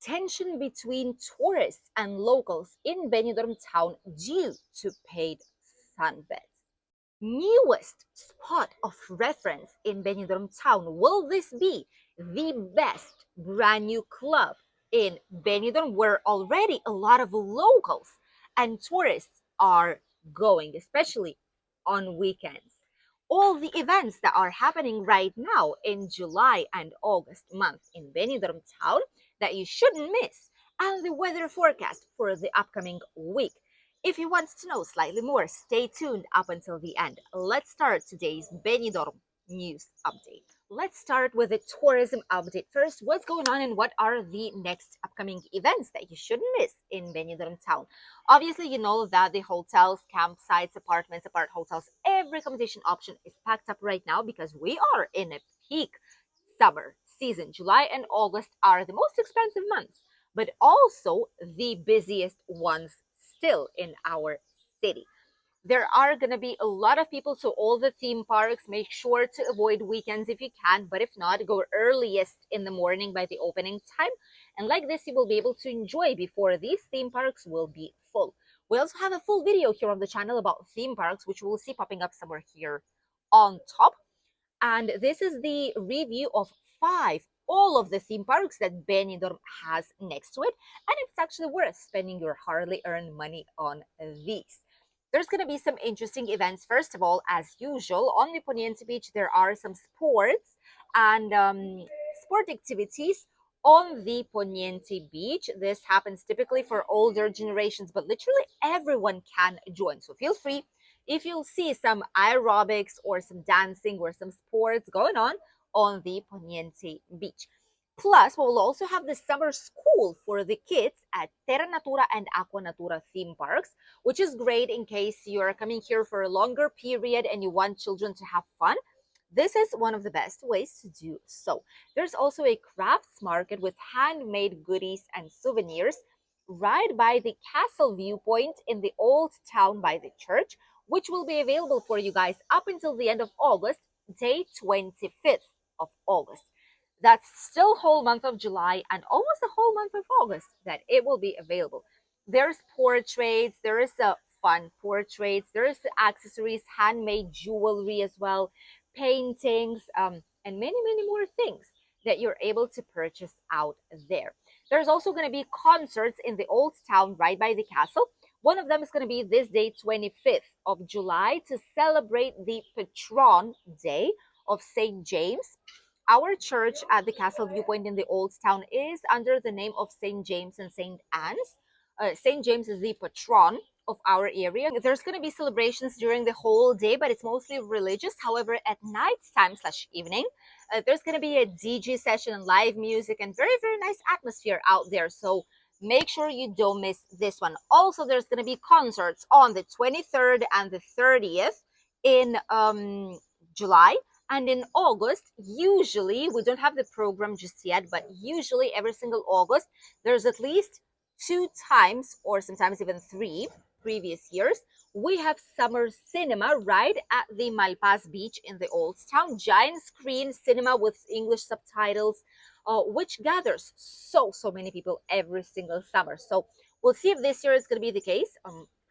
tension between tourists and locals in Benidorm town due to paid sunbeds. Newest spot of reference in Benidorm town. Will this be the best brand new club in Benidorm where already a lot of locals and tourists are going, especially on weekends? All the events that are happening right now in July and August month in Benidorm town that you shouldn't miss, and the weather forecast for the upcoming week. If you want to know slightly more, stay tuned up until the end. Let's start today's Benidorm news update. Let's start with the tourism update first. What's going on and what are the next upcoming events that you shouldn't miss in Benidorm town? Obviously, you know that the hotels, campsites, apartments, apart hotels, every accommodation option is packed up right now because we are in a peak summer season. July and August are the most expensive months, but also the busiest ones still in our city. There are going to be a lot of people, so all the theme parks, make sure to avoid weekends if you can, but if not, go earliest in the morning by the opening time. And like this, you will be able to enjoy before these theme parks will be full. We also have a full video here on the channel about theme parks, which we'll see popping up somewhere here on top. And this is the review of 5 all of the theme parks that Benidorm has next to it, and it's actually worth spending your hardly earned money on these. There's going to be some interesting events. First of all, as usual, on the Poniente beach, there are some sports and sport activities on the Poniente beach. This happens typically for older generations, but literally everyone can join. So feel free if you'll see some aerobics or some dancing or some sports going on the Poniente beach. Plus, we will also have the summer school for the kids at Terra Natura and Aqua Natura theme parks, which is great in case you're coming here for a longer period and you want children to have fun. This is one of the best ways to do so. There's also a crafts market with handmade goodies and souvenirs right by the castle viewpoint in the old town by the church, which will be available for you guys up until the end of August, day 25th of August. That's still whole month of July and almost the whole month of August that it will be available. There's portraits, there is a fun portraits, there is accessories, handmade jewelry as well, paintings, and many more things that you're able to purchase out there. There's also going to be concerts in the old town right by the castle. One of them is going to be this day, 25th of July, to celebrate the Patron Day of St. James. Our church at the Castle Viewpoint in the Old Town is under the name of St. James and St. Anne's. St. James is the patron of our area. There's going to be celebrations during the whole day, but it's mostly religious. However, at nighttime / evening, there's going to be a DJ session and live music and very nice atmosphere out there. So make sure you don't miss this one. Also, there's going to be concerts on the 23rd and the 30th in July. And in August, usually, we don't have the program just yet, but usually every single August, there's at least 2 times or sometimes even 3 previous years, we have summer cinema right at the Malpaz beach in the old town. Giant screen cinema with English subtitles, which gathers so many people every single summer. So we'll see if this year is going to be the case.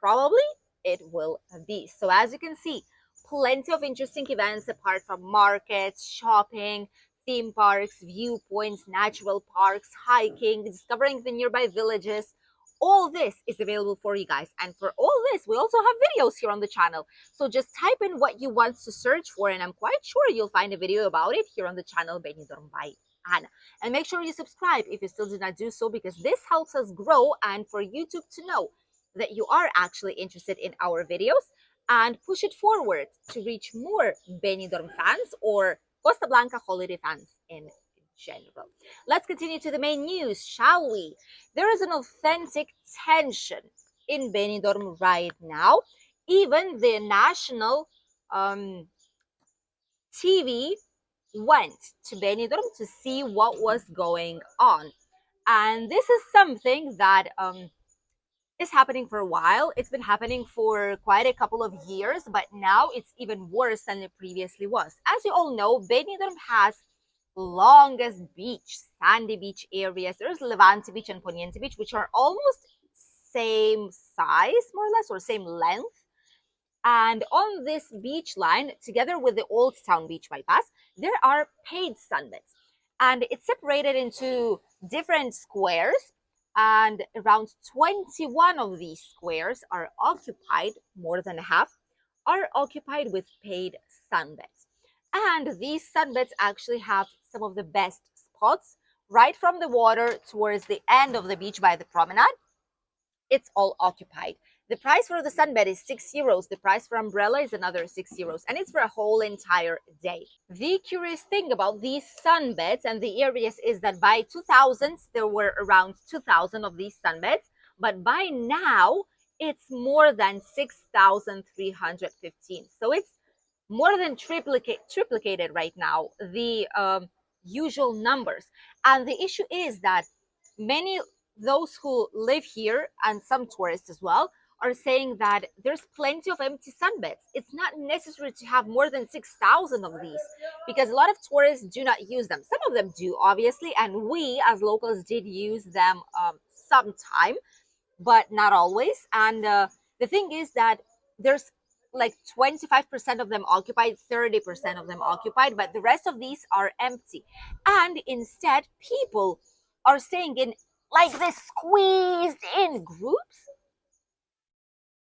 Probably it will be. So as you can see, plenty of interesting events apart from markets, shopping, theme parks, viewpoints, natural parks, hiking, discovering the nearby villages. All this is available for you guys. And for all this, we also have videos here on the channel. So just type in what you want to search for, and I'm quite sure you'll find a video about it here on the channel Benidorm by Anna. And make sure you subscribe if you still did not do so, because this helps us grow and for YouTube to know that you are actually interested in our videos, and push it forward to reach more Benidorm fans or Costa Blanca holiday fans in general. Let's continue to the main news, shall we? There is an authentic tension in Benidorm right now. Even the national TV went to Benidorm to see what was going on. And this is something that is happening for a while. It's been happening for quite a couple of years, but now it's even worse than it previously was. As you all know, Benidorm has longest beach, sandy beach areas. There's Levante Beach and Poniente Beach, which are almost same size, more or less, or same length. And on this beach line, together with the Old Town Beach bypass, there are paid sunbeds. And it's separated into different squares. And around 21 of these squares are occupied, more than half, are occupied with paid sunbeds. And these sunbeds actually have some of the best spots right from the water towards the end of the beach by the promenade. It's all occupied. The price for the sunbed is €6. The price for umbrella is another €6, and it's for a whole entire day. The curious thing about these sunbeds and the areas is that by 2000s, there were around 2,000 of these sunbeds, but by now, it's more than 6,315. So it's more than triplicated right now, the usual numbers. And the issue is that many those who live here and some tourists as well are saying that there's plenty of empty sunbeds. It's not necessary to have more than 6,000 of these because a lot of tourists do not use them. Some of them do, obviously, and we as locals did use them sometime, but not always. And the thing is that there's like 25% of them occupied, 30% of them occupied, but the rest of these are empty. And instead, people are staying in like this squeezed in groups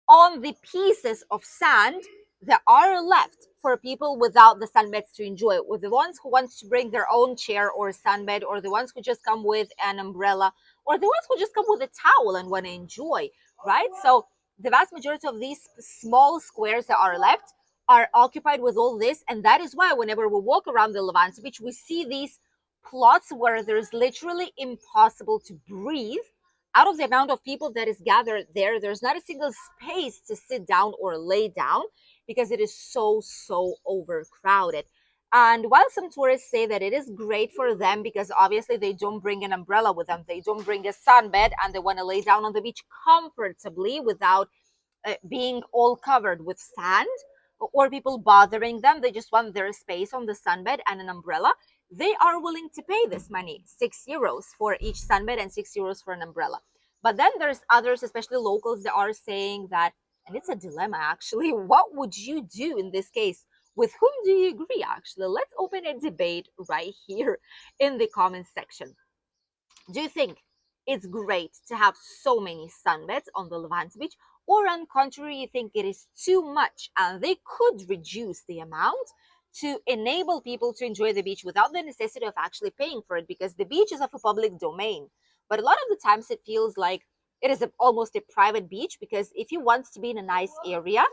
on the pieces of sand that are left for people without the sunbeds to enjoy, with the ones who want to bring their own chair or sunbed, or the ones who just come with an umbrella, or the ones who just come with a towel and want to enjoy, right? So the vast majority of these small squares that are left are occupied with all this, and that is why whenever we walk around the Levante beach, we see these plots where there's literally impossible to breathe. Out of the amount of people that is gathered there, there's not a single space to sit down or lay down because it is so overcrowded. And while some tourists say that it is great for them because obviously they don't bring an umbrella with them, they don't bring a sunbed, and they want to lay down on the beach comfortably without being all covered with sand or people bothering them, they just want their space on the sunbed and an umbrella, they are willing to pay this money, €6 for each sunbed and €6 for an umbrella. But then there's others, especially locals, that are saying that, and it's a dilemma actually, what would you do in this case? With whom do you agree actually? Let's open a debate right here in the comments section. Do you think it's great to have so many sunbeds on the Levante beach? Or on contrary, you think it is too much and they could reduce the amount to enable people to enjoy the beach without the necessity of actually paying for it, because the beach is of a public domain. But a lot of the times it feels like it is almost a private beach, because if you want to be in a nice area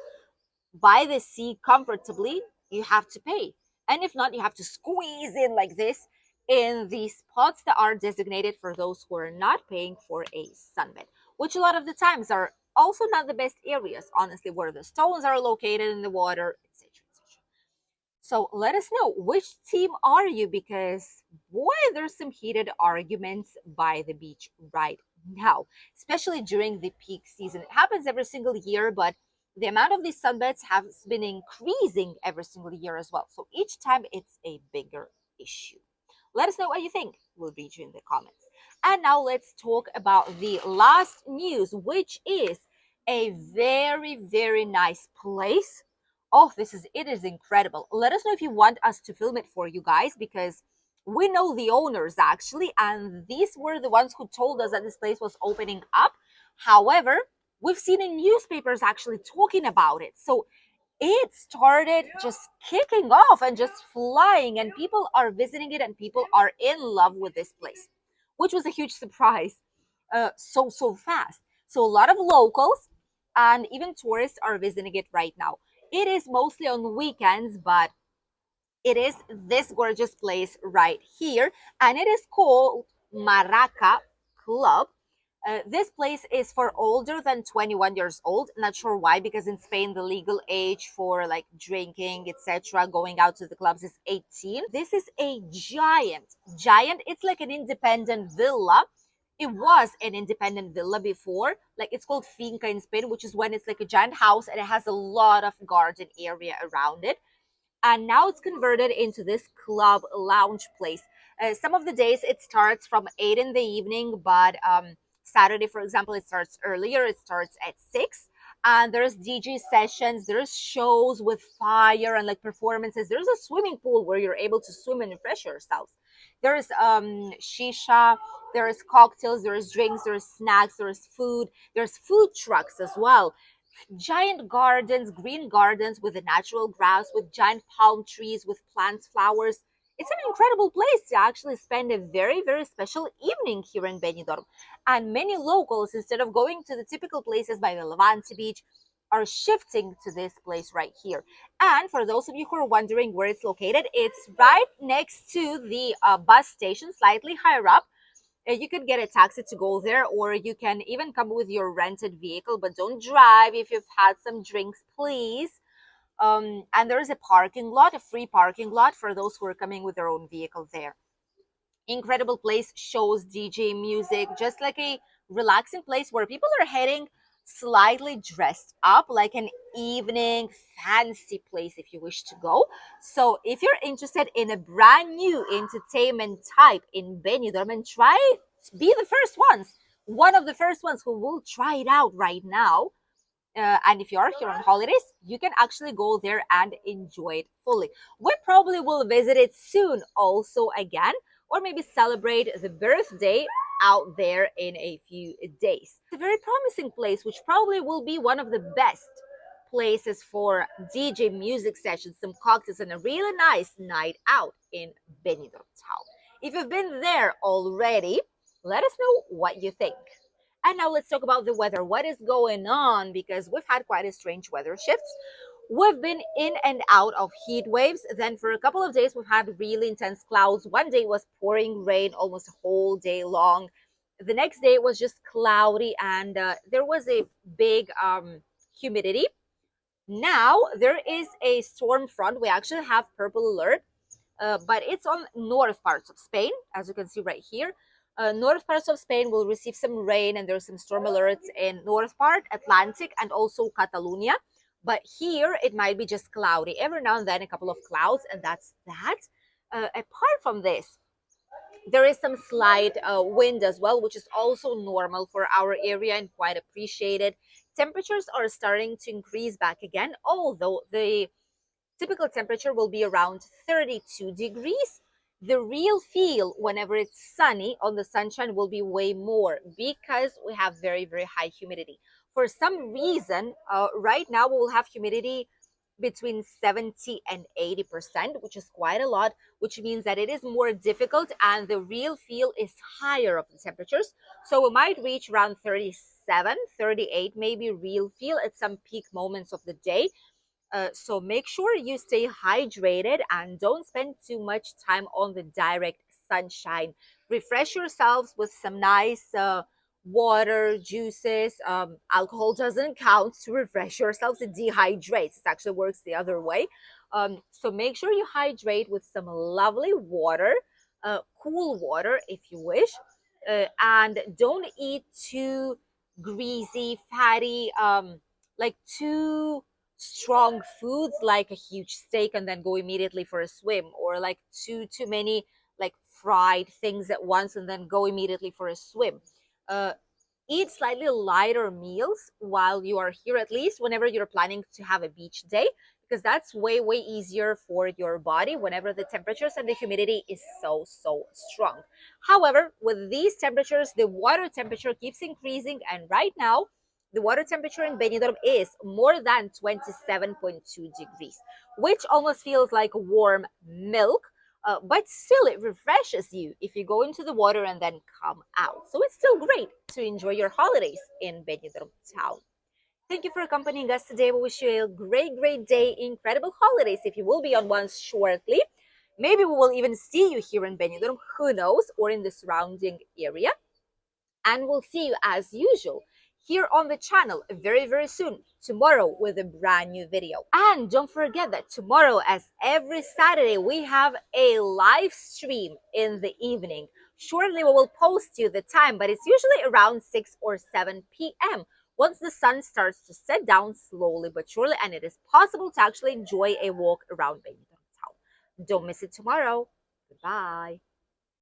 by the sea comfortably, you have to pay. And if not, you have to squeeze in like this in the spots that are designated for those who are not paying for a sunbed, which a lot of the times are also not the best areas, honestly, where the stones are located in the water, etc. So let us know, which team are you? Because boy, there's some heated arguments by the beach right now, especially during the peak season. It happens every single year, but the amount of these sunbeds has been increasing every single year as well. So each time it's a bigger issue. Let us know what you think. We'll read you in the comments. And now let's talk about the last news, which is a very nice place. Oh, it is incredible. Let us know if you want us to film it for you guys, because we know the owners actually, and these were the ones who told us that this place was opening up. However, we've seen in newspapers actually talking about it. So it started just kicking off and just flying, and people are visiting it and people are in love with this place, which was a huge surprise so fast. So a lot of locals and even tourists are visiting it right now. It is mostly on weekends, but it is this gorgeous place right here, and it is called Maraca Club. This place is for older than 21 years old. Not sure why, because in Spain the legal age for like drinking, etc., going out to the clubs is 18. This is a giant. It's like an independent villa. It was an independent villa before, like it's called finca in Spain, which is when it's like a giant house and it has a lot of garden area around it. and now it's converted into this club lounge place. Some of the days it starts from 8 in the evening, but Saturday, for example, it starts earlier. It starts at 6. And there's DJ sessions, there's shows with fire and like performances. There's a swimming pool where you're able to swim and refresh yourselves. There's shisha, there's cocktails, there's drinks, there's snacks, there's food trucks as well. Giant gardens, green gardens with the natural grass, with giant palm trees, with plants, flowers. It's an incredible place to actually spend a very, very special evening here in Benidorm. And many locals, instead of going to the typical places by the Levante beach, are shifting to this place right here. And for those of you who are wondering where it's located, it's right next to the bus station, slightly higher up. You can get a taxi to go there, or you can even come with your rented vehicle, but don't drive if you've had some drinks, please. And there is a parking lot, a free parking lot for those who are coming with their own vehicle there. Incredible place, shows, DJ, music, just like a relaxing place where people are heading slightly dressed up, like an evening fancy place if you wish to go. So if you're interested in a brand new entertainment type in Benidorm, and try be the first ones, one of the first ones who will try it out right now. And if you are here on holidays, you can actually go there and enjoy it fully. We probably will visit it soon also again, or maybe celebrate the birthday out there in a few days. It's a very promising place, which probably will be one of the best places for DJ music sessions, some cocktails, and a really nice night out in Benidorm town. If you've been there already, let us know what you think. And now let's talk about the weather. What is going on? Because we've had quite a strange weather shifts. We've been in and out of heat waves. Then for a couple of days, we've had really intense clouds. One day was pouring rain almost a whole day long. The next day it was just cloudy, and there was a big humidity. Now there is a storm front. We actually have purple alert, but it's on north parts of Spain, as you can see right here. North parts of Spain will receive some rain, and there's some storm alerts in north part, Atlantic, and also Catalonia. But here it might be just cloudy. Every now and then a couple of clouds, and that's that. Apart from this, there is some slight wind as well, which is also normal for our area and quite appreciated. Temperatures are starting to increase back again, although the typical temperature will be around 32 degrees. The real feel whenever it's sunny on the sunshine will be way more because we have very, very high humidity. For some reason, right now we will have humidity between 70 and 80%, which is quite a lot, which means that it is more difficult and the real feel is higher of the temperatures. So we might reach around 37, 38, maybe real feel at some peak moments of the day. So make sure you stay hydrated and don't spend too much time on the direct sunshine. Refresh yourselves with some nice water, juices. Alcohol doesn't count to refresh yourselves. It dehydrates. It actually works the other way. So make sure you hydrate with some lovely water, cool water if you wish. And don't eat too greasy, fatty, like too strong foods like a huge steak and then go immediately for a swim, or like too many like fried things at once and then go immediately for a swim. uh, Eat slightly lighter meals while you are here, at least whenever you're planning to have a beach day, because that's way easier for your body whenever the temperatures and the humidity is so strong. However, with these temperatures, the water temperature keeps increasing, and right now the water temperature in Benidorm is more than 27.2 degrees, which almost feels like warm milk. But still, it refreshes you if you go into the water and then come out. So it's still great to enjoy your holidays in Benidorm town. Thank you for accompanying us today. We wish you a great day, incredible holidays if you will be on one shortly. Maybe we will even see you here in Benidorm, who knows, or in the surrounding area. And we'll see you as usual here on the channel very soon, tomorrow, with a brand new video. And don't forget that tomorrow, as every Saturday, we have a live stream in the evening. Shortly we will post you the time, but it's usually around 6 or 7 p.m. once the sun starts to set down slowly but surely, and it is possible to actually enjoy a walk around Benidorm. Don't miss it tomorrow. Goodbye.